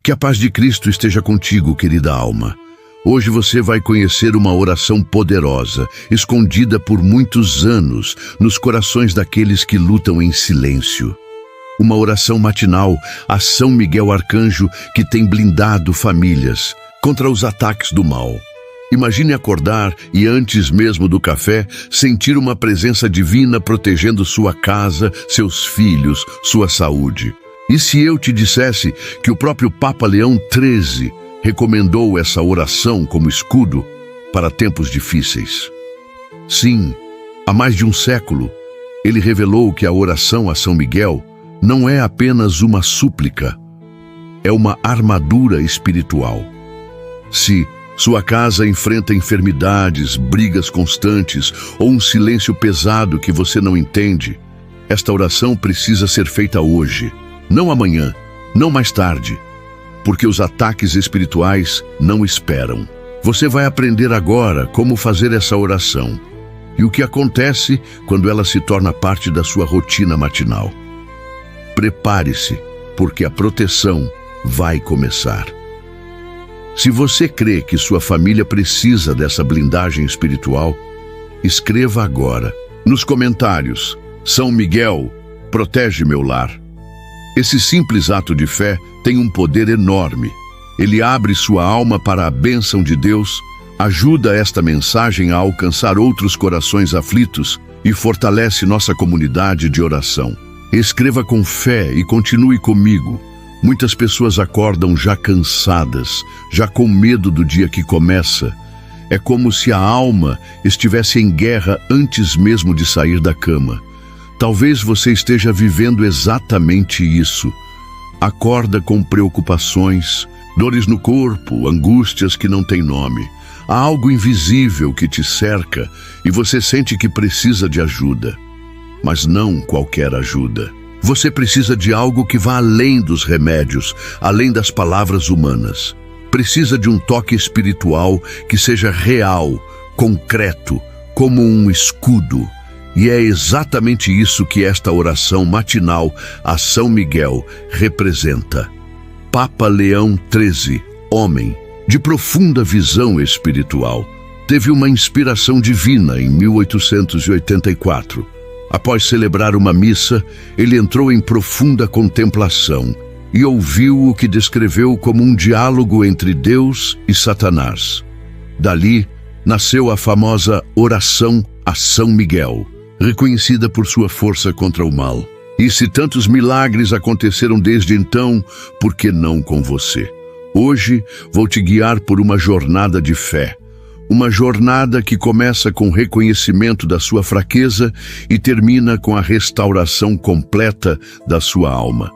Que a paz de Cristo esteja contigo, querida alma. Hoje você vai conhecer uma oração poderosa, escondida por muitos anos nos corações daqueles que lutam em silêncio. Uma oração matinal a São Miguel Arcanjo que tem blindado famílias contra os ataques do mal. Imagine acordar e, antes mesmo do café, sentir uma presença divina protegendo sua casa, seus filhos, sua saúde. E se eu te dissesse que o próprio Papa Leão XIII recomendou essa oração como escudo para tempos difíceis? Sim, há mais de um século, ele revelou que a oração a São Miguel não é apenas uma súplica, é uma armadura espiritual. Se sua casa enfrenta enfermidades, brigas constantes ou um silêncio pesado que você não entende, esta oração precisa ser feita hoje. Não amanhã, não mais tarde, porque os ataques espirituais não esperam. Você vai aprender agora como fazer essa oração e o que acontece quando ela se torna parte da sua rotina matinal. Prepare-se, porque a proteção vai começar. Se você crê que sua família precisa dessa blindagem espiritual, escreva agora, nos comentários: São Miguel, protege meu lar. Esse simples ato de fé tem um poder enorme. Ele abre sua alma para a bênção de Deus, ajuda esta mensagem a alcançar outros corações aflitos e fortalece nossa comunidade de oração. Escreva com fé e continue comigo. Muitas pessoas acordam já cansadas, já com medo do dia que começa. É como se a alma estivesse em guerra antes mesmo de sair da cama. Talvez você esteja vivendo exatamente isso. Acorda com preocupações, dores no corpo, angústias que não têm nome. Há algo invisível que te cerca e você sente que precisa de ajuda. Mas não qualquer ajuda. Você precisa de algo que vá além dos remédios, além das palavras humanas. Precisa de um toque espiritual que seja real, concreto, como um escudo. E é exatamente isso que esta oração matinal a São Miguel representa. Papa Leão XIII, homem de profunda visão espiritual, teve uma inspiração divina em 1884. Após celebrar uma missa, ele entrou em profunda contemplação e ouviu o que descreveu como um diálogo entre Deus e Satanás. Dali nasceu a famosa oração a São Miguel, reconhecida por sua força contra o mal. E se tantos milagres aconteceram desde então, por que não com você? Hoje vou te guiar por uma jornada de fé. Uma jornada que começa com o reconhecimento da sua fraqueza e termina com a restauração completa da sua alma.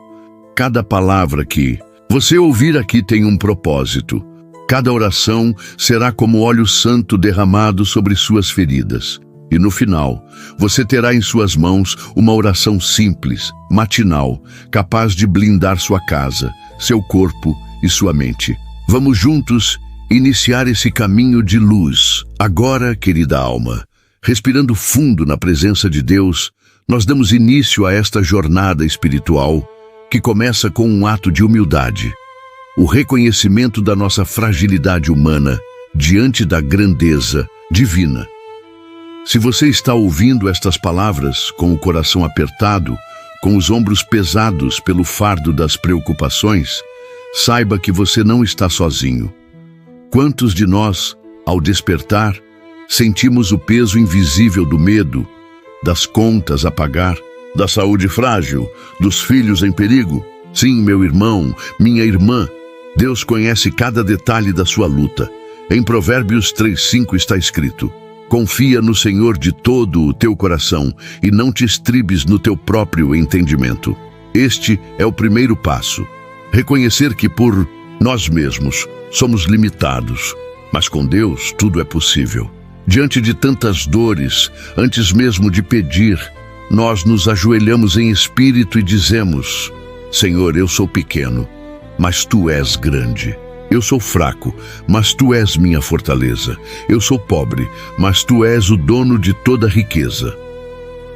Cada palavra que você ouvir aqui tem um propósito. Cada oração será como óleo santo derramado sobre suas feridas. E no final, você terá em suas mãos uma oração simples, matinal, capaz de blindar sua casa, seu corpo e sua mente. Vamos juntos iniciar esse caminho de luz. Agora, querida alma, respirando fundo na presença de Deus, nós damos início a esta jornada espiritual que começa com um ato de humildade. O reconhecimento da nossa fragilidade humana diante da grandeza divina. Se você está ouvindo estas palavras com o coração apertado, com os ombros pesados pelo fardo das preocupações, saiba que você não está sozinho. Quantos de nós, ao despertar, sentimos o peso invisível do medo, das contas a pagar, da saúde frágil, dos filhos em perigo? Sim, meu irmão, minha irmã, Deus conhece cada detalhe da sua luta. Em Provérbios 3:5 está escrito: confia no Senhor de todo o teu coração e não te estribes no teu próprio entendimento. Este é o primeiro passo. Reconhecer que por nós mesmos somos limitados, mas com Deus tudo é possível. Diante de tantas dores, antes mesmo de pedir, nós nos ajoelhamos em espírito e dizemos: Senhor, eu sou pequeno, mas Tu és grande. Eu sou fraco, mas Tu és minha fortaleza. Eu sou pobre, mas Tu és o dono de toda riqueza.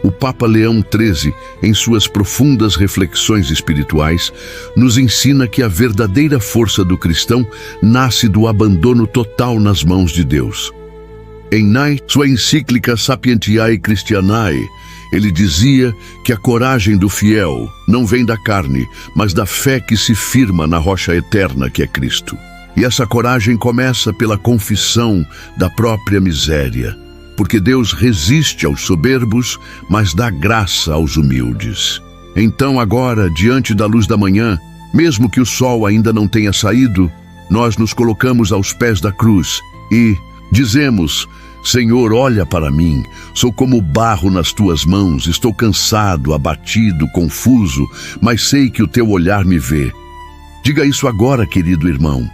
O Papa Leão XIII, em suas profundas reflexões espirituais, nos ensina que a verdadeira força do cristão nasce do abandono total nas mãos de Deus. Em sua encíclica Sapientiae Christianae, ele dizia que a coragem do fiel não vem da carne, mas da fé que se firma na rocha eterna que é Cristo. E essa coragem começa pela confissão da própria miséria, porque Deus resiste aos soberbos, mas dá graça aos humildes. Então agora, diante da luz da manhã, mesmo que o sol ainda não tenha saído, nós nos colocamos aos pés da cruz e dizemos: Senhor, olha para mim, sou como barro nas tuas mãos, estou cansado, abatido, confuso, mas sei que o teu olhar me vê. Diga isso agora, querido irmão.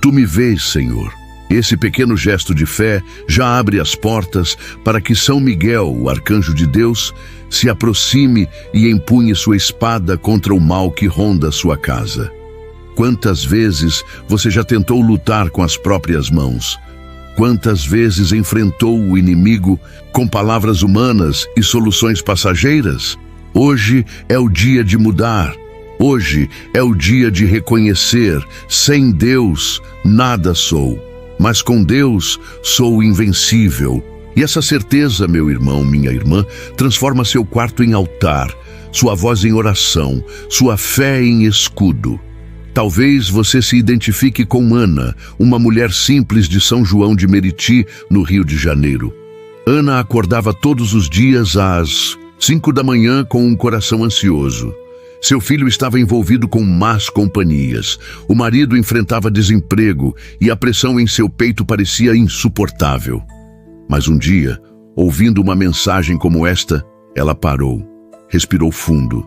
Tu me vês, Senhor. Esse pequeno gesto de fé já abre as portas para que São Miguel, o arcanjo de Deus, se aproxime e empunhe sua espada contra o mal que ronda sua casa. Quantas vezes você já tentou lutar com as próprias mãos? Quantas vezes enfrentou o inimigo com palavras humanas e soluções passageiras? Hoje é o dia de mudar. Hoje é o dia de reconhecer: sem Deus nada sou, mas com Deus sou invencível. E essa certeza, meu irmão, minha irmã, transforma seu quarto em altar, sua voz em oração, sua fé em escudo. Talvez você se identifique com Ana, uma mulher simples de São João de Meriti, no Rio de Janeiro. Ana acordava todos os dias às 5 da manhã com um coração ansioso. Seu filho estava envolvido com más companhias. O marido enfrentava desemprego e a pressão em seu peito parecia insuportável. Mas um dia, ouvindo uma mensagem como esta, ela parou, respirou fundo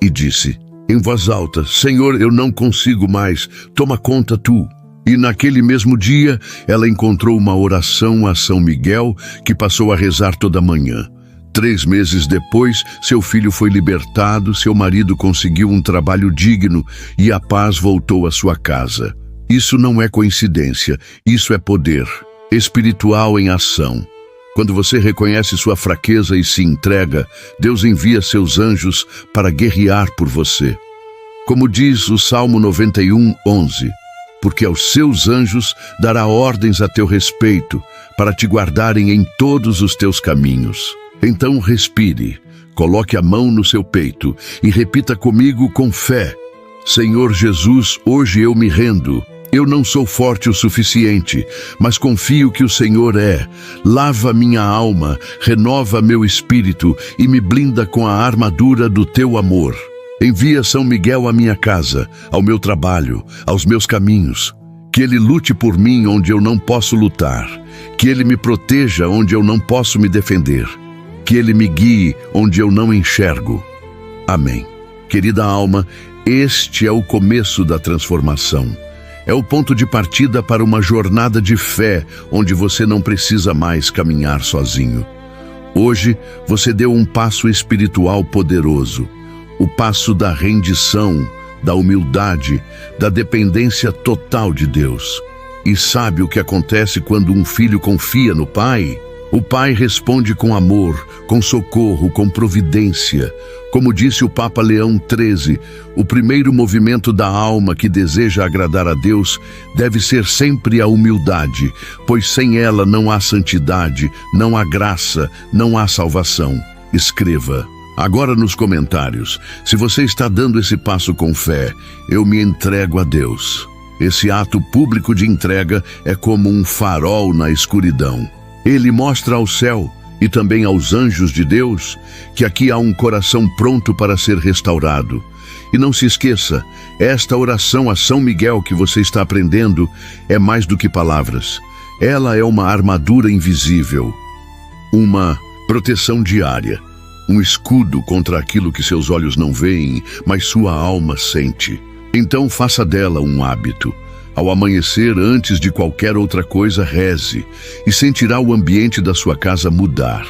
e disse em voz alta: Senhor, eu não consigo mais, toma conta tu. E naquele mesmo dia, ela encontrou uma oração a São Miguel que passou a rezar toda manhã. 3 meses depois, seu filho foi libertado, seu marido conseguiu um trabalho digno e a paz voltou à sua casa. Isso não é coincidência, isso é poder espiritual em ação. Quando você reconhece sua fraqueza e se entrega, Deus envia seus anjos para guerrear por você. Como diz o Salmo 91:11, porque aos seus anjos dará ordens a teu respeito, para te guardarem em todos os teus caminhos. Então respire, coloque a mão no seu peito e repita comigo com fé: Senhor Jesus, hoje eu me rendo. Eu não sou forte o suficiente, mas confio que o Senhor é. Lava minha alma, renova meu espírito e me blinda com a armadura do teu amor. Envia São Miguel à minha casa, ao meu trabalho, aos meus caminhos. Que ele lute por mim onde eu não posso lutar. Que ele me proteja onde eu não posso me defender. Que ele me guie onde eu não enxergo. Amém. Querida alma, este é o começo da transformação. É o ponto de partida para uma jornada de fé, onde você não precisa mais caminhar sozinho. Hoje, você deu um passo espiritual poderoso. O passo da rendição, da humildade, da dependência total de Deus. E sabe o que acontece quando um filho confia no pai? O pai responde com amor, com socorro, com providência. Como disse o Papa Leão XIII, o primeiro movimento da alma que deseja agradar a Deus deve ser sempre a humildade, pois sem ela não há santidade, não há graça, não há salvação. Escreva agora nos comentários: se você está dando esse passo com fé, eu me entrego a Deus. Esse ato público de entrega é como um farol na escuridão. Ele mostra ao céu e também aos anjos de Deus que aqui há um coração pronto para ser restaurado. E não se esqueça, esta oração a São Miguel que você está aprendendo é mais do que palavras. Ela é uma armadura invisível, uma proteção diária, um escudo contra aquilo que seus olhos não veem, mas sua alma sente. Então faça dela um hábito. Ao amanhecer, antes de qualquer outra coisa, reze e sentirá o ambiente da sua casa mudar.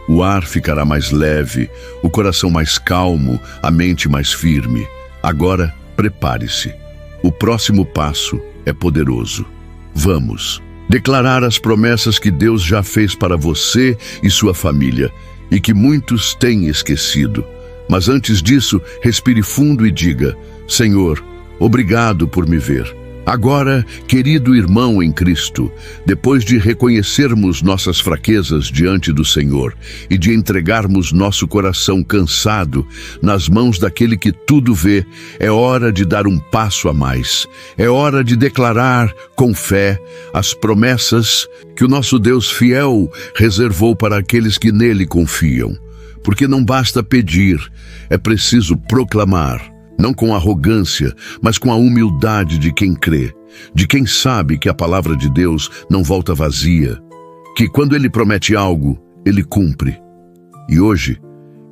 O ar ficará mais leve, o coração mais calmo, a mente mais firme. Agora, prepare-se. O próximo passo é poderoso. Vamos, declarar as promessas que Deus já fez para você e sua família e que muitos têm esquecido. Mas antes disso, respire fundo e diga: Senhor, obrigado por me ver. Agora, querido irmão em Cristo, depois de reconhecermos nossas fraquezas diante do Senhor e de entregarmos nosso coração cansado nas mãos daquele que tudo vê, é hora de dar um passo a mais. É hora de declarar com fé as promessas que o nosso Deus fiel reservou para aqueles que nele confiam. Porque não basta pedir, é preciso proclamar. Não com arrogância, mas com a humildade de quem crê, de quem sabe que a palavra de Deus não volta vazia, que quando Ele promete algo, Ele cumpre. E hoje,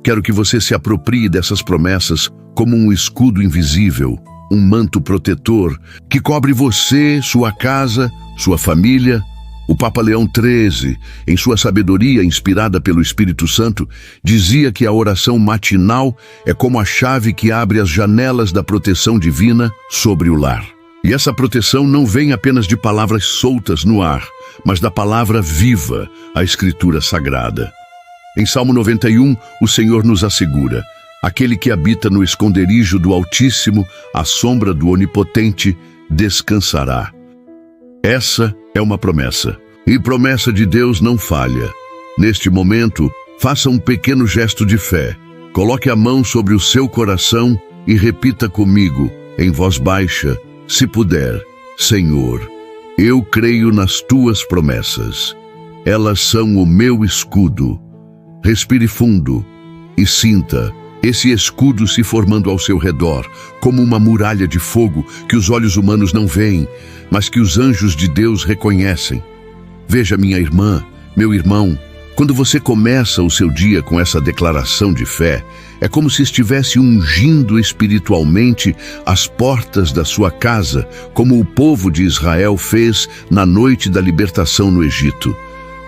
quero que você se aproprie dessas promessas como um escudo invisível, um manto protetor que cobre você, sua casa, sua família. O Papa Leão XIII, em sua sabedoria inspirada pelo Espírito Santo, dizia que a oração matinal é como a chave que abre as janelas da proteção divina sobre o lar. E essa proteção não vem apenas de palavras soltas no ar, mas da palavra viva, a Escritura Sagrada. Em Salmo 91, o Senhor nos assegura: aquele que habita no esconderijo do Altíssimo, à sombra do Onipotente, descansará. Essa é uma promessa, e promessa de Deus não falha. Neste momento, faça um pequeno gesto de fé. Coloque a mão sobre o seu coração e repita comigo, em voz baixa, se puder: Senhor, eu creio nas tuas promessas. Elas são o meu escudo. Respire fundo e sinta esse escudo se formando ao seu redor, como uma muralha de fogo que os olhos humanos não veem, mas que os anjos de Deus reconhecem. Veja, minha irmã, meu irmão, quando você começa o seu dia com essa declaração de fé, é como se estivesse ungindo espiritualmente as portas da sua casa, como o povo de Israel fez na noite da libertação no Egito.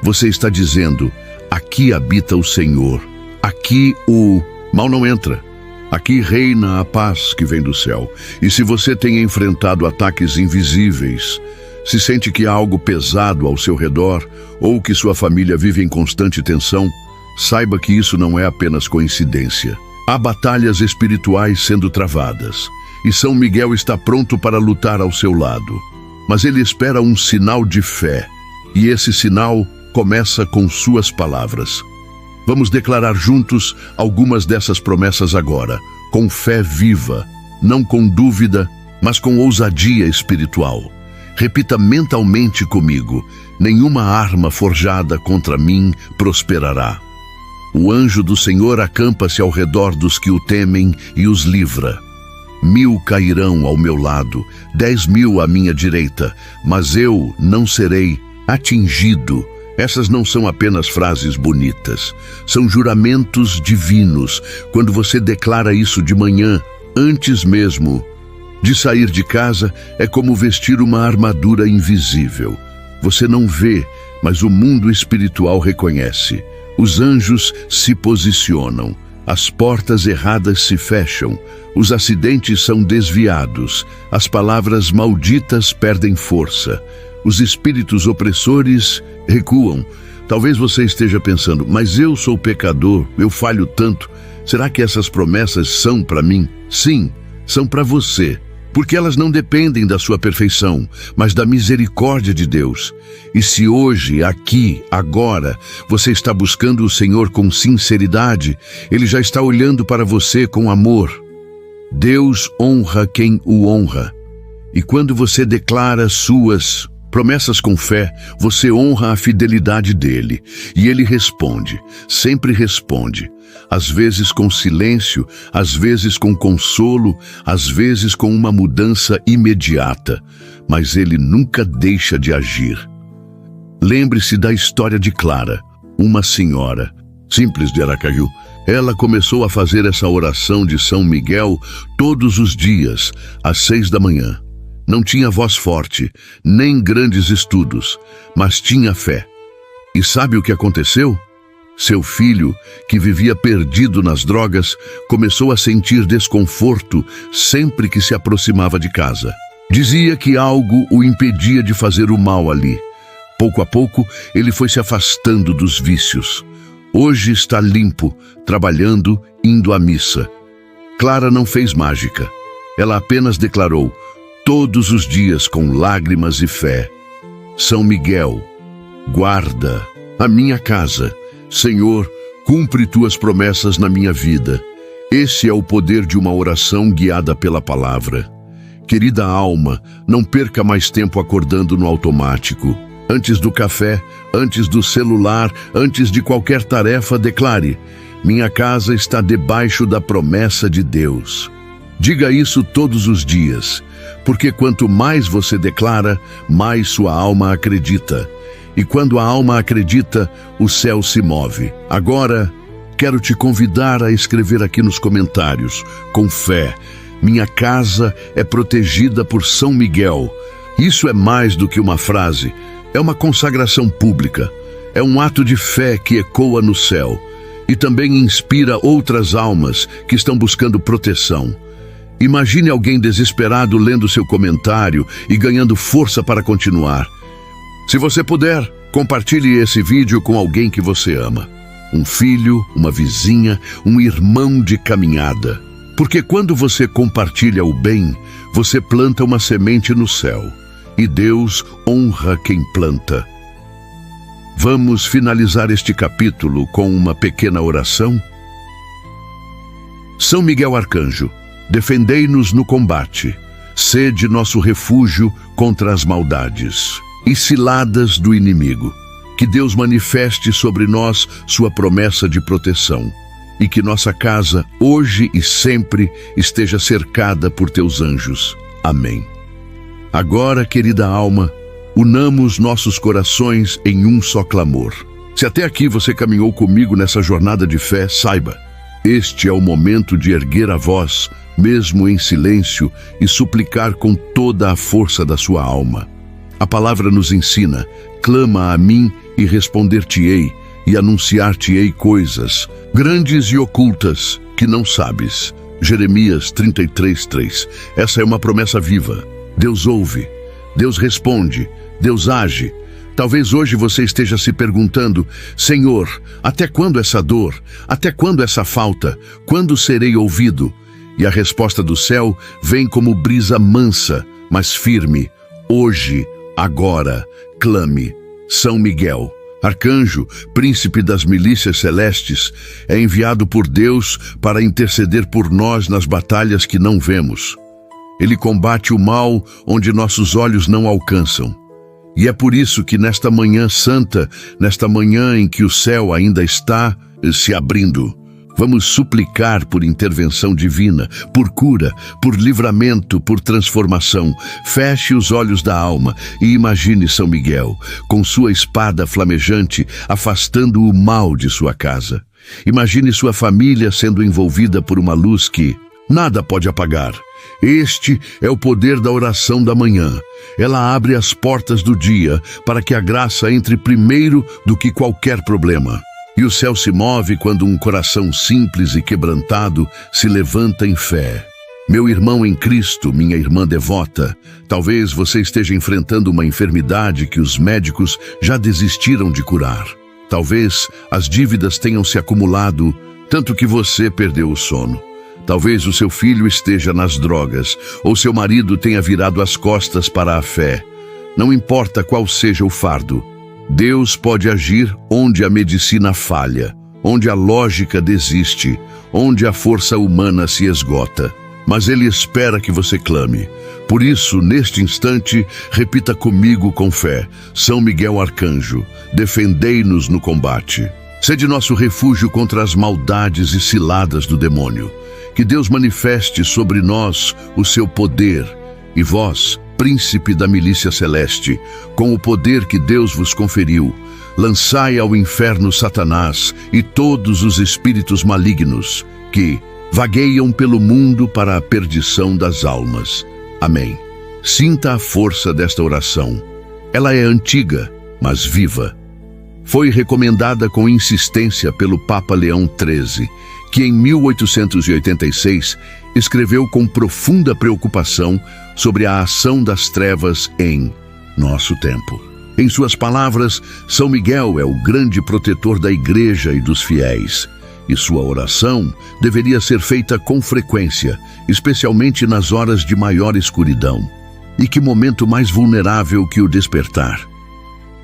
Você está dizendo: aqui habita o Senhor, aqui o mal não entra. Aqui reina a paz que vem do céu. E se você tem enfrentado ataques invisíveis, se sente que há algo pesado ao seu redor, ou que sua família vive em constante tensão, saiba que isso não é apenas coincidência. Há batalhas espirituais sendo travadas, e São Miguel está pronto para lutar ao seu lado. Mas ele espera um sinal de fé, e esse sinal começa com suas palavras. Vamos declarar juntos algumas dessas promessas agora, com fé viva, não com dúvida, mas com ousadia espiritual. Repita mentalmente comigo: nenhuma arma forjada contra mim prosperará. O anjo do Senhor acampa-se ao redor dos que o temem e os livra. 1000 cairão ao meu lado, 10.000 à minha direita, mas eu não serei atingido. Essas não são apenas frases bonitas, são juramentos divinos. Quando você declara isso de manhã, antes mesmo de sair de casa, é como vestir uma armadura invisível. Você não vê, mas o mundo espiritual reconhece. Os anjos se posicionam, as portas erradas se fecham, os acidentes são desviados, as palavras malditas perdem força. Os espíritos opressores recuam. Talvez você esteja pensando: mas eu sou pecador, eu falho tanto. Será que essas promessas são para mim? Sim, são para você, porque elas não dependem da sua perfeição, mas da misericórdia de Deus. E se hoje, aqui, agora, você está buscando o Senhor com sinceridade, Ele já está olhando para você com amor. Deus honra quem o honra. E quando você declara suas promessas com fé, você honra a fidelidade dele. E ele responde, sempre responde. Às vezes com silêncio, às vezes com consolo, às vezes com uma mudança imediata. Mas ele nunca deixa de agir. Lembre-se da história de Clara, uma senhora simples de Aracaju. Ela começou a fazer essa oração de São Miguel todos os dias, às 6 da manhã. Não tinha voz forte, nem grandes estudos, mas tinha fé. E sabe o que aconteceu? Seu filho, que vivia perdido nas drogas, começou a sentir desconforto sempre que se aproximava de casa. Dizia que algo o impedia de fazer o mal ali. Pouco a pouco, ele foi se afastando dos vícios. Hoje está limpo, trabalhando, indo à missa. Clara não fez mágica. Ela apenas declarou, todos os dias com lágrimas e fé: São Miguel, guarda a minha casa. Senhor, cumpre tuas promessas na minha vida. Esse é o poder de uma oração guiada pela palavra. Querida alma, não perca mais tempo acordando no automático. Antes do café, antes do celular, antes de qualquer tarefa, declare: minha casa está debaixo da promessa de Deus. Diga isso todos os dias, porque quanto mais você declara, mais sua alma acredita. E quando a alma acredita, o céu se move. Agora, quero te convidar a escrever aqui nos comentários, com fé: minha casa é protegida por São Miguel. Isso é mais do que uma frase, é uma consagração pública. É um ato de fé que ecoa no céu e também inspira outras almas que estão buscando proteção. Imagine alguém desesperado lendo seu comentário e ganhando força para continuar. Se você puder, compartilhe esse vídeo com alguém que você ama. Um filho, uma vizinha, um irmão de caminhada. Porque quando você compartilha o bem, você planta uma semente no céu. E Deus honra quem planta. Vamos finalizar este capítulo com uma pequena oração? São Miguel Arcanjo, defendei-nos no combate. Sede nosso refúgio contra as maldades e ciladas do inimigo. Que Deus manifeste sobre nós sua promessa de proteção e que nossa casa, hoje e sempre, esteja cercada por teus anjos. Amém. Agora, querida alma, unamos nossos corações em um só clamor. Se até aqui você caminhou comigo nessa jornada de fé, saiba, este é o momento de erguer a voz, mesmo em silêncio, e suplicar com toda a força da sua alma. A palavra nos ensina: clama a mim e responder-te-ei, e anunciar-te-ei coisas grandes e ocultas que não sabes. Jeremias 33:3. Essa é uma promessa viva. Deus ouve, Deus responde, Deus age. Talvez hoje você esteja se perguntando: Senhor, até quando essa dor? Até quando essa falta? Quando serei ouvido? E a resposta do céu vem como brisa mansa, mas firme. Hoje, agora, clame. São Miguel, arcanjo, príncipe das milícias celestes, é enviado por Deus para interceder por nós nas batalhas que não vemos. Ele combate o mal onde nossos olhos não alcançam. E é por isso que nesta manhã santa, nesta manhã em que o céu ainda está se abrindo, vamos suplicar por intervenção divina, por cura, por livramento, por transformação. Feche os olhos da alma e imagine São Miguel, com sua espada flamejante, afastando o mal de sua casa. Imagine sua família sendo envolvida por uma luz que nada pode apagar. Este é o poder da oração da manhã. Ela abre as portas do dia para que a graça entre primeiro do que qualquer problema. E o céu se move quando um coração simples e quebrantado se levanta em fé. Meu irmão em Cristo, minha irmã devota, talvez você esteja enfrentando uma enfermidade que os médicos já desistiram de curar. Talvez as dívidas tenham se acumulado, tanto que você perdeu o sono. Talvez o seu filho esteja nas drogas, ou seu marido tenha virado as costas para a fé. Não importa qual seja o fardo, Deus pode agir onde a medicina falha, onde a lógica desiste, onde a força humana se esgota. Mas Ele espera que você clame. Por isso, neste instante, repita comigo com fé: São Miguel Arcanjo, defendei-nos no combate. Sede nosso refúgio contra as maldades e ciladas do demônio. Que Deus manifeste sobre nós o seu poder, e vós, príncipe da milícia celeste, com o poder que Deus vos conferiu, lançai ao inferno Satanás e todos os espíritos malignos que vagueiam pelo mundo para a perdição das almas. Amém. Sinta a força desta oração. Ela é antiga, mas viva. Foi recomendada com insistência pelo Papa Leão XIII, que em 1886 escreveu com profunda preocupação sobre a ação das trevas em nosso tempo. Em suas palavras, São Miguel é o grande protetor da igreja e dos fiéis. E sua oração deveria ser feita com frequência, especialmente nas horas de maior escuridão. E que momento mais vulnerável que o despertar?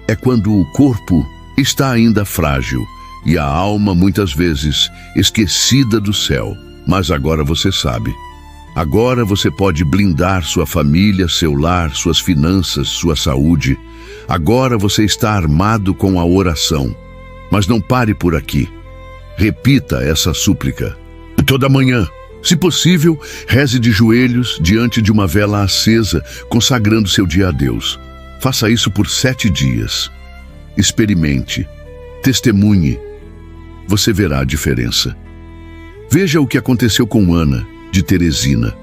É quando o corpo está ainda frágil e a alma, muitas vezes, esquecida do céu. Mas agora você sabe. Agora você pode blindar sua família, seu lar, suas finanças, sua saúde. Agora você está armado com a oração. Mas não pare por aqui. Repita essa súplica. Toda manhã, se possível, reze de joelhos diante de uma vela acesa, consagrando seu dia a Deus. Faça isso por 7 dias. Experimente. Testemunhe. Você verá a diferença. Veja o que aconteceu com Ana, de Teresina.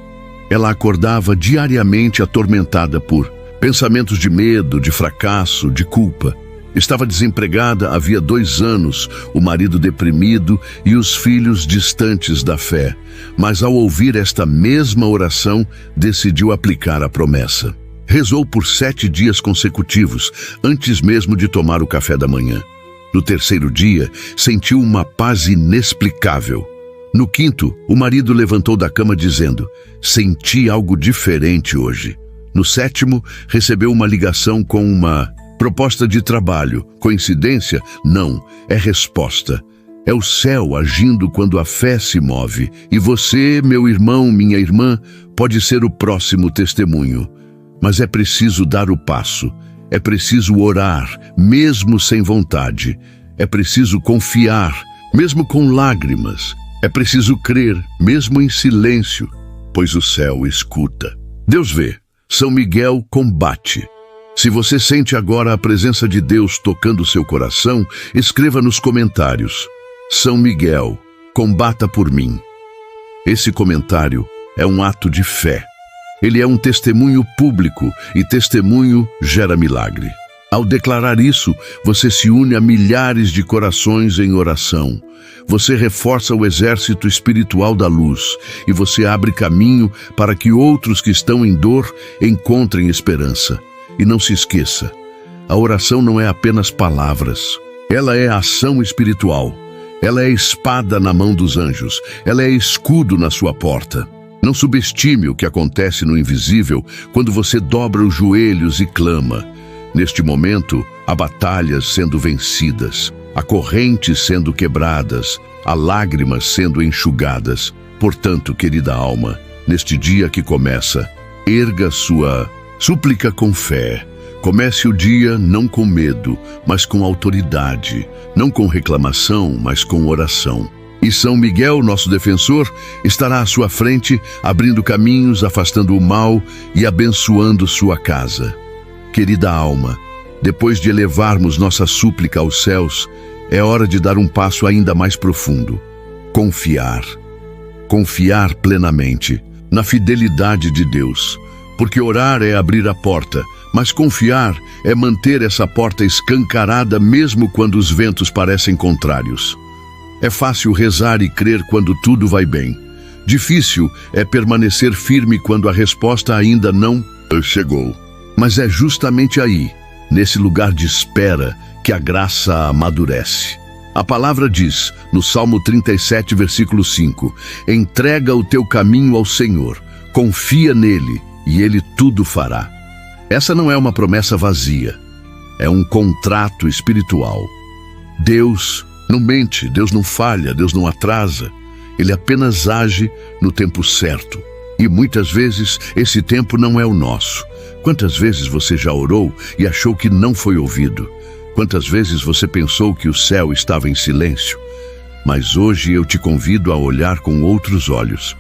Ela acordava diariamente atormentada por pensamentos de medo, de fracasso, de culpa. Estava desempregada havia 2 anos, o marido deprimido e os filhos distantes da fé. Mas ao ouvir esta mesma oração, decidiu aplicar a promessa. Rezou por 7 dias consecutivos, antes mesmo de tomar o café da manhã. No 3º dia, sentiu uma paz inexplicável. No 5º, o marido levantou da cama dizendo: "Senti algo diferente hoje." No 7º, recebeu uma ligação com uma proposta de trabalho. Coincidência? Não, é resposta. É o céu agindo quando a fé se move. E você, meu irmão, minha irmã, pode ser o próximo testemunho. Mas é preciso dar o passo. É preciso orar, mesmo sem vontade. É preciso confiar, mesmo com lágrimas. É preciso crer, mesmo em silêncio, pois o céu escuta. Deus vê. São Miguel combate. Se você sente agora a presença de Deus tocando seu coração, escreva nos comentários: São Miguel, combata por mim. Esse comentário é um ato de fé. Ele é um testemunho público e testemunho gera milagre. Ao declarar isso, você se une a milhares de corações em oração. Você reforça o exército espiritual da luz e você abre caminho para que outros que estão em dor encontrem esperança. E não se esqueça, a oração não é apenas palavras. Ela é ação espiritual. Ela é espada na mão dos anjos. Ela é escudo na sua porta. Não subestime o que acontece no invisível quando você dobra os joelhos e clama. Neste momento, há batalhas sendo vencidas, há correntes sendo quebradas, há lágrimas sendo enxugadas. Portanto, querida alma, neste dia que começa, erga sua súplica com fé. Comece o dia não com medo, mas com autoridade, não com reclamação, mas com oração. E São Miguel, nosso defensor, estará à sua frente, abrindo caminhos, afastando o mal e abençoando sua casa. Querida alma, depois de elevarmos nossa súplica aos céus, é hora de dar um passo ainda mais profundo. Confiar. Confiar plenamente na fidelidade de Deus. Porque orar é abrir a porta, mas confiar é manter essa porta escancarada mesmo quando os ventos parecem contrários. É fácil rezar e crer quando tudo vai bem. Difícil é permanecer firme quando a resposta ainda não chegou. Mas é justamente aí, nesse lugar de espera, que a graça amadurece. A palavra diz, no Salmo 37, versículo 5, entrega o teu caminho ao Senhor, confia nele e ele tudo fará. Essa não é uma promessa vazia, é um contrato espiritual. Deus não mente, Deus não falha, Deus não atrasa, ele apenas age no tempo certo. E muitas vezes esse tempo não é o nosso. Quantas vezes você já orou e achou que não foi ouvido? Quantas vezes você pensou que o céu estava em silêncio? Mas hoje eu te convido a olhar com outros olhos.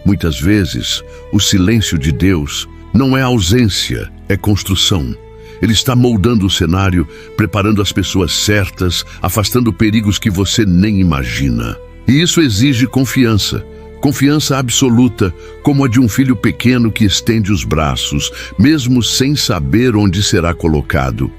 Muitas vezes, o silêncio de Deus não é ausência, é construção. Ele está moldando o cenário, preparando as pessoas certas, afastando perigos que você nem imagina. E isso exige confiança. Confiança absoluta, como a de um filho pequeno que estende os braços, mesmo sem saber onde será colocado.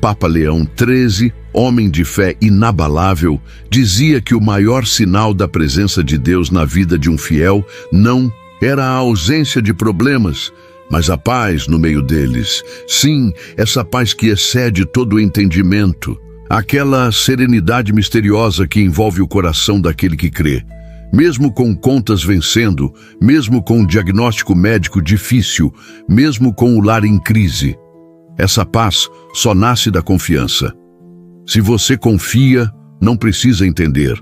Papa Leão XIII, homem de fé inabalável, dizia que o maior sinal da presença de Deus na vida de um fiel não era a ausência de problemas, mas a paz no meio deles. Sim, essa paz que excede todo o entendimento. Aquela serenidade misteriosa que envolve o coração daquele que crê. Mesmo com contas vencendo, mesmo com um diagnóstico médico difícil, mesmo com o lar em crise. Essa paz só nasce da confiança. Se você confia, não precisa entender.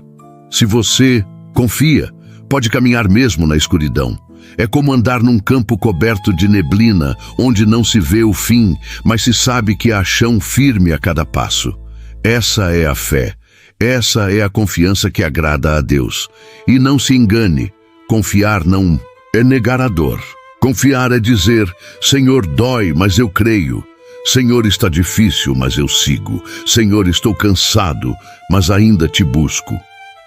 Se você confia, pode caminhar mesmo na escuridão. É como andar num campo coberto de neblina, onde não se vê o fim, mas se sabe que há chão firme a cada passo. Essa é a fé. Essa é a confiança que agrada a Deus. E não se engane, confiar não é negar a dor. Confiar é dizer, Senhor, dói, mas eu creio. Senhor, está difícil, mas eu sigo. Senhor, estou cansado, mas ainda te busco.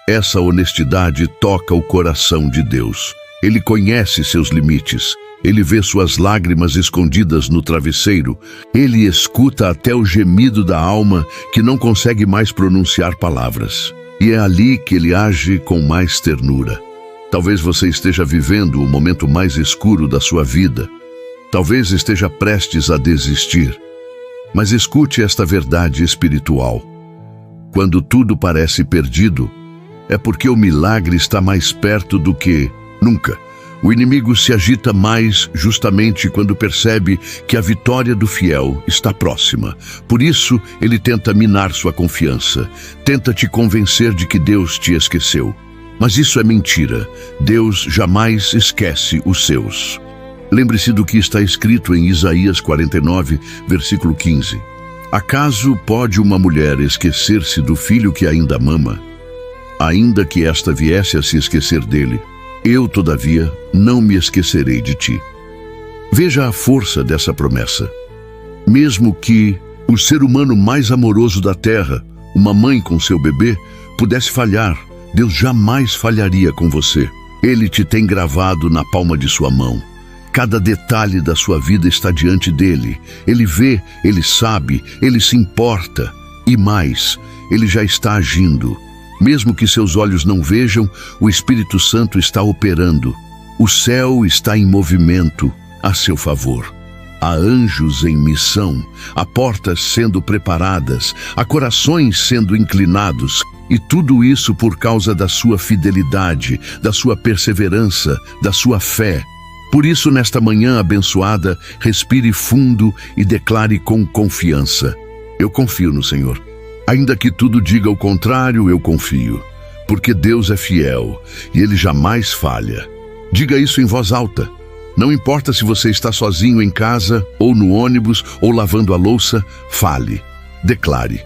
Essa honestidade toca o coração de Deus. Ele conhece seus limites. Ele vê suas lágrimas escondidas no travesseiro. Ele escuta até o gemido da alma que não consegue mais pronunciar palavras. E é ali que ele age com mais ternura. Talvez você esteja vivendo o momento mais escuro da sua vida. Talvez esteja prestes a desistir. Mas escute esta verdade espiritual. Quando tudo parece perdido, é porque o milagre está mais perto do que nunca. O inimigo se agita mais justamente quando percebe que a vitória do fiel está próxima. Por isso, ele tenta minar sua confiança, tenta te convencer de que Deus te esqueceu. Mas isso é mentira. Deus jamais esquece os seus. Lembre-se do que está escrito em Isaías 49, versículo 15. Acaso pode uma mulher esquecer-se do filho que ainda mama? Ainda que esta viesse a se esquecer dele, eu, todavia, não me esquecerei de ti. Veja a força dessa promessa. Mesmo que o ser humano mais amoroso da terra, uma mãe com seu bebê, pudesse falhar, Deus jamais falharia com você. Ele te tem gravado na palma de sua mão. Cada detalhe da sua vida está diante dele. Ele vê, ele sabe, ele se importa. E mais, ele já está agindo. Mesmo que seus olhos não vejam, o Espírito Santo está operando. O céu está em movimento a seu favor. Há anjos em missão, há portas sendo preparadas, há corações sendo inclinados. E tudo isso por causa da sua fidelidade, da sua perseverança, da sua fé. Por isso, nesta manhã abençoada, respire fundo e declare com confiança: eu confio no Senhor. Ainda que tudo diga o contrário, eu confio, porque Deus é fiel e Ele jamais falha. Diga isso em voz alta. Não importa se você está sozinho em casa, ou no ônibus, ou lavando a louça, fale, declare.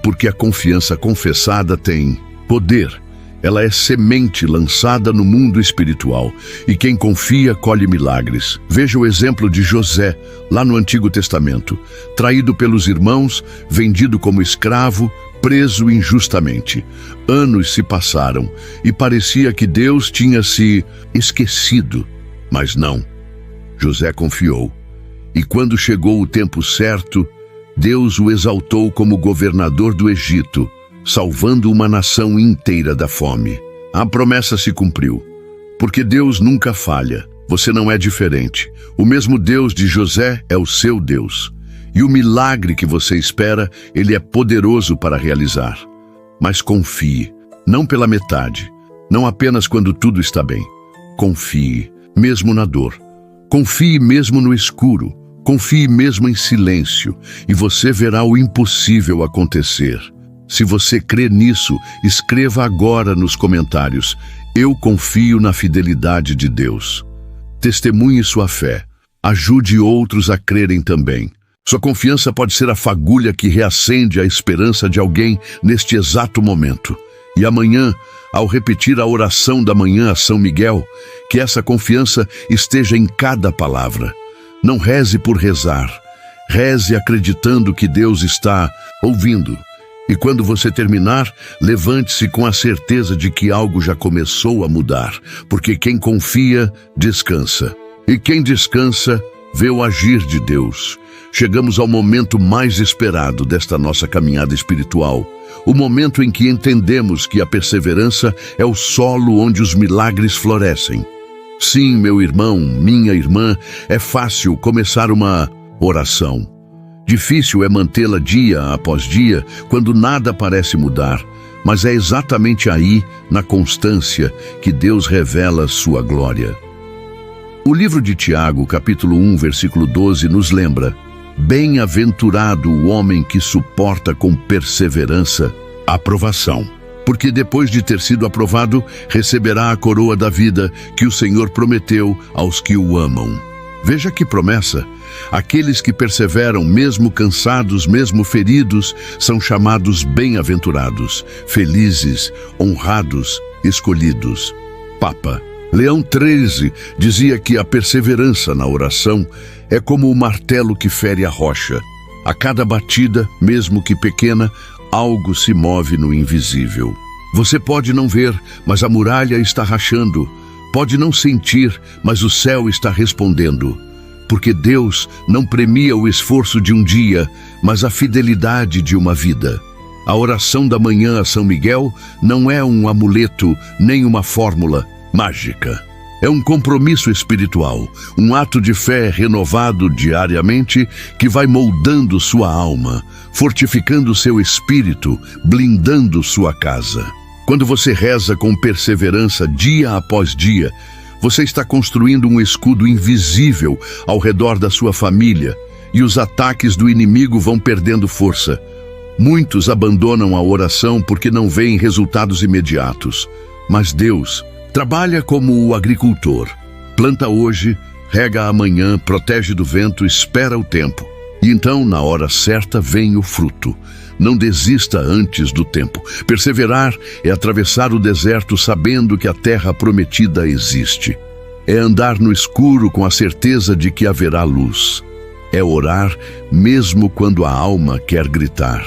Porque a confiança confessada tem poder. Ela é semente lançada no mundo espiritual, e quem confia colhe milagres. Veja o exemplo de José, lá no Antigo Testamento. Traído pelos irmãos, vendido como escravo, preso injustamente. Anos se passaram, e parecia que Deus tinha se esquecido. Mas não. José confiou. E quando chegou o tempo certo, Deus o exaltou como governador do Egito, salvando uma nação inteira da fome. A promessa se cumpriu, porque Deus nunca falha. Você não é diferente. O mesmo Deus de José é o seu Deus. E o milagre que você espera, Ele é poderoso para realizar. Mas confie, não pela metade, não apenas quando tudo está bem. Confie, mesmo na dor. Confie mesmo no escuro. Confie mesmo em silêncio, e você verá o impossível acontecer. Se você crê nisso, escreva agora nos comentários: eu confio na fidelidade de Deus. Testemunhe sua fé. Ajude outros a crerem também. Sua confiança pode ser a fagulha que reacende a esperança de alguém neste exato momento. E amanhã, ao repetir a oração da manhã a São Miguel, que essa confiança esteja em cada palavra. Não reze por rezar. Reze acreditando que Deus está ouvindo. E quando você terminar, levante-se com a certeza de que algo já começou a mudar, porque quem confia, descansa. E quem descansa, vê o agir de Deus. Chegamos ao momento mais esperado desta nossa caminhada espiritual, o momento em que entendemos que a perseverança é o solo onde os milagres florescem. Sim, meu irmão, minha irmã, é fácil começar uma oração. Difícil é mantê-la dia após dia, quando nada parece mudar. Mas é exatamente aí, na constância, que Deus revela sua glória. O livro de Tiago, capítulo 1, versículo 12, nos lembra: bem-aventurado o homem que suporta com perseverança a provação, porque depois de ter sido aprovado, receberá a coroa da vida que o Senhor prometeu aos que o amam. Veja que promessa! Aqueles que perseveram, mesmo cansados, mesmo feridos, são chamados bem-aventurados, felizes, honrados, escolhidos. Papa Leão XIII dizia que a perseverança na oração é como o martelo que fere a rocha. A cada batida, mesmo que pequena, algo se move no invisível. Você pode não ver, mas a muralha está rachando. Pode não sentir, mas o céu está respondendo. Porque Deus não premia o esforço de um dia, mas a fidelidade de uma vida. A oração da manhã a São Miguel não é um amuleto, nem uma fórmula mágica. É um compromisso espiritual, um ato de fé renovado diariamente que vai moldando sua alma, fortificando seu espírito, blindando sua casa. Quando você reza com perseverança dia após dia, você está construindo um escudo invisível ao redor da sua família e os ataques do inimigo vão perdendo força. Muitos abandonam a oração porque não veem resultados imediatos. Mas Deus trabalha como o agricultor. Planta hoje, rega amanhã, protege do vento, espera o tempo. E então, na hora certa, vem o fruto. Não desista antes do tempo. Perseverar é atravessar o deserto sabendo que a terra prometida existe. É andar no escuro com a certeza de que haverá luz. É orar mesmo quando a alma quer gritar.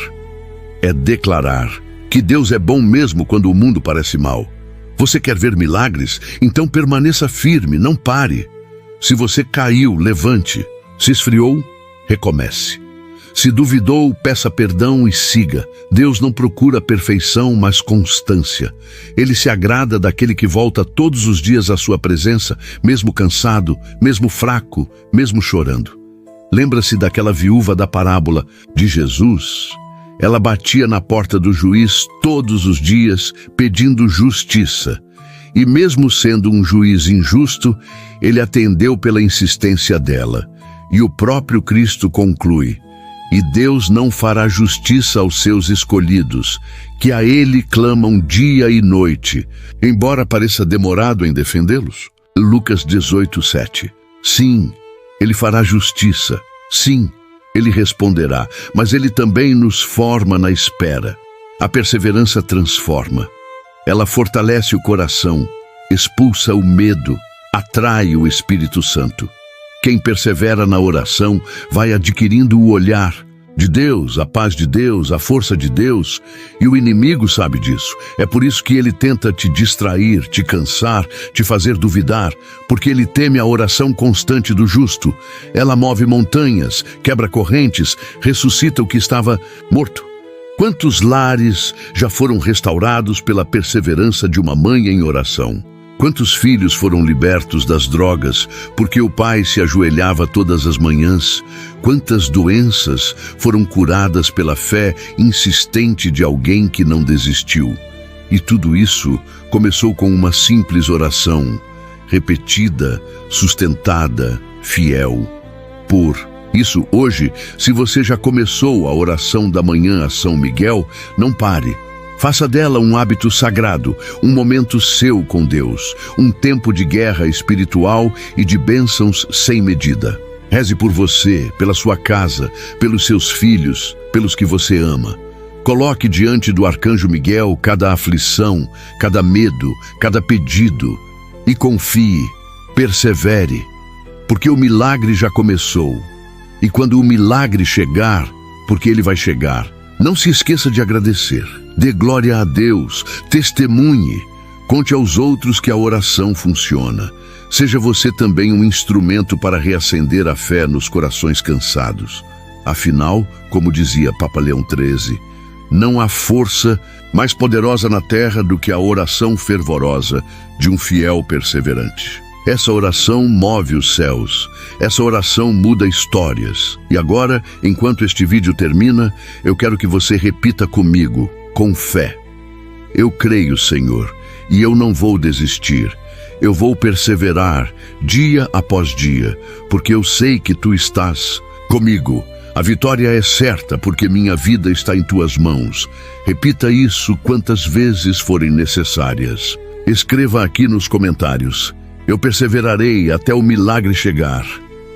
É declarar que Deus é bom mesmo quando o mundo parece mal. Você quer ver milagres? Então permaneça firme, não pare. Se você caiu, levante. Se esfriou, recomece. Se duvidou, peça perdão e siga. Deus não procura perfeição, mas constância. Ele se agrada daquele que volta todos os dias à sua presença, mesmo cansado, mesmo fraco, mesmo chorando. Lembra-se daquela viúva da parábola de Jesus? Ela batia na porta do juiz todos os dias, pedindo justiça. E mesmo sendo um juiz injusto, ele atendeu pela insistência dela. E o próprio Cristo conclui: e Deus não fará justiça aos seus escolhidos, que a Ele clamam dia e noite, embora pareça demorado em defendê-los? Lucas 18:7. Sim, Ele fará justiça. Sim, Ele responderá, mas Ele também nos forma na espera. A perseverança transforma. Ela fortalece o coração, expulsa o medo, atrai o Espírito Santo. Quem persevera na oração vai adquirindo o olhar de Deus, a paz de Deus, a força de Deus, e o inimigo sabe disso. É por isso que ele tenta te distrair, te cansar, te fazer duvidar, porque ele teme a oração constante do justo. Ela move montanhas, quebra correntes, ressuscita o que estava morto. Quantos lares já foram restaurados pela perseverança de uma mãe em oração? Quantos filhos foram libertos das drogas porque o pai se ajoelhava todas as manhãs? Quantas doenças foram curadas pela fé insistente de alguém que não desistiu? E tudo isso começou com uma simples oração, repetida, sustentada, fiel. Por isso, hoje, se você já começou a oração da manhã a São Miguel, não pare. Faça dela um hábito sagrado, um momento seu com Deus, um tempo de guerra espiritual e de bênçãos sem medida. Reze por você, pela sua casa, pelos seus filhos, pelos que você ama. Coloque diante do Arcanjo Miguel cada aflição, cada medo, cada pedido. E confie, persevere, porque o milagre já começou. E quando o milagre chegar, porque ele vai chegar, não se esqueça de agradecer. Dê glória a Deus, testemunhe, conte aos outros que a oração funciona. Seja você também um instrumento para reacender a fé nos corações cansados. Afinal, como dizia Papa Leão XIII, não há força mais poderosa na terra do que a oração fervorosa de um fiel perseverante. Essa oração move os céus. Essa oração muda histórias. E agora, enquanto este vídeo termina, eu quero que você repita comigo, com fé. Eu creio, Senhor, e eu não vou desistir. Eu vou perseverar dia após dia, porque eu sei que Tu estás comigo. A vitória é certa, porque minha vida está em Tuas mãos. Repita isso quantas vezes forem necessárias. Escreva aqui nos comentários: eu perseverarei até o milagre chegar.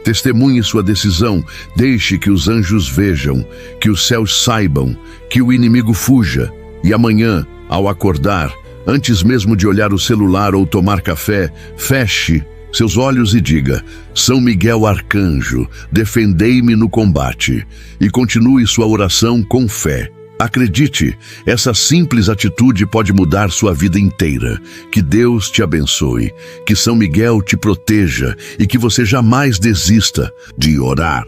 Testemunhe sua decisão, deixe que os anjos vejam, que os céus saibam, que o inimigo fuja. E amanhã, ao acordar, antes mesmo de olhar o celular ou tomar café, feche seus olhos e diga: São Miguel Arcanjo, defendei-me no combate. E continue sua oração com fé. Acredite, essa simples atitude pode mudar sua vida inteira. Que Deus te abençoe, que São Miguel te proteja e que você jamais desista de orar.